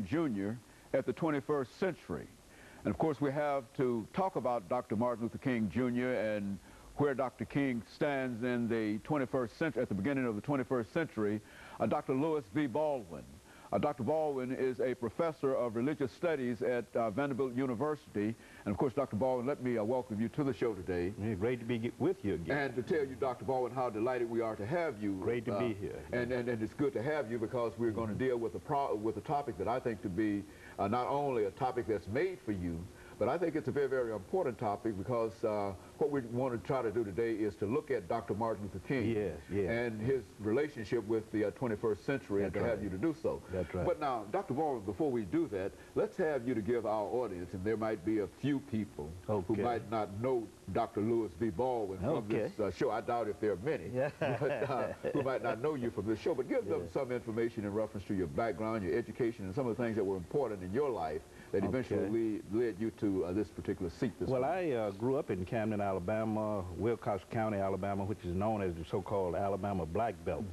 King Jr. at the 21st century. And of course we have to talk about Dr. Martin Luther King Jr. and where Dr. King stands in the 21st century, at the beginning of the 21st century, Dr. Lewis V. Baldwin. Dr. Baldwin is a professor of religious studies at Vanderbilt University. And of course, Dr. Baldwin, let me welcome you to the show today. Yeah, great to be with you again. And to tell you, Dr. Baldwin, how delighted we are to have you. Great to be here. And it's good to have you because we're going to deal with a topic that I think to be not only a topic that's made for you, but I think it's a very, very important topic because what we want to try to do today is to look at Dr. Martin Luther King and his relationship with the 21st century. That's and to have you to do so. That's right. But now, Dr. Baldwin, before we do that, let's have you to give our audience, and there might be a few people who might not know Dr. Lewis V. Baldwin from this show. I doubt if there are many, but who might not know you from this show. But give them some information in reference to your background, your education, and some of the things that were important in your life that eventually led you to this particular seat this morning. I grew up in Camden, Alabama, Wilcox County, Alabama, which is known as the so-called Alabama Black Belt.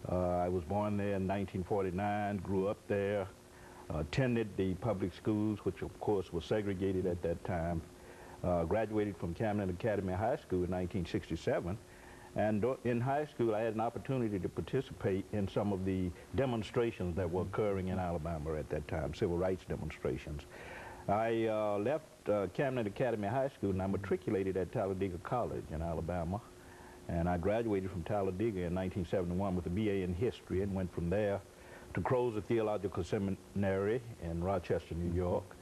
I was born there in 1949, grew up there, attended the public schools, which of course were segregated at that time, graduated from Camden Academy High School in 1967. And in high school, I had an opportunity to participate in some of the demonstrations that were occurring in Alabama at that time, civil rights demonstrations. I left Camden Academy High School and I matriculated at Talladega College in Alabama. And I graduated from Talladega in 1971 with a BA in history and went from there to Crozer Theological Seminary in Rochester, New York.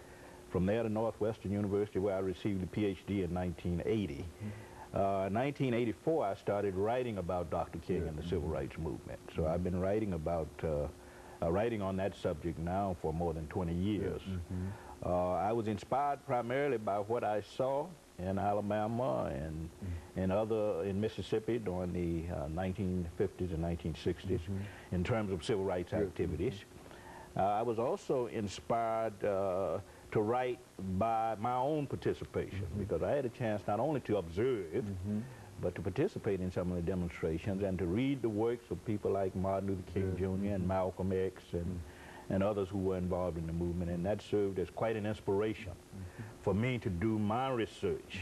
From there to Northwestern University, where I received a PhD in 1980. In 1984, I started writing about Dr. King and the civil rights movement. So I've been writing about, writing on that subject now for more than 20 years. I was inspired primarily by what I saw in Alabama and in Mississippi during the 1950s and 1960s in terms of civil rights activities. I was also inspired to write by my own participation because I had a chance not only to observe but to participate in some of the demonstrations and to read the works of people like Martin Luther King Jr. and Malcolm X and others who were involved in the movement, and that served as quite an inspiration for me to do my research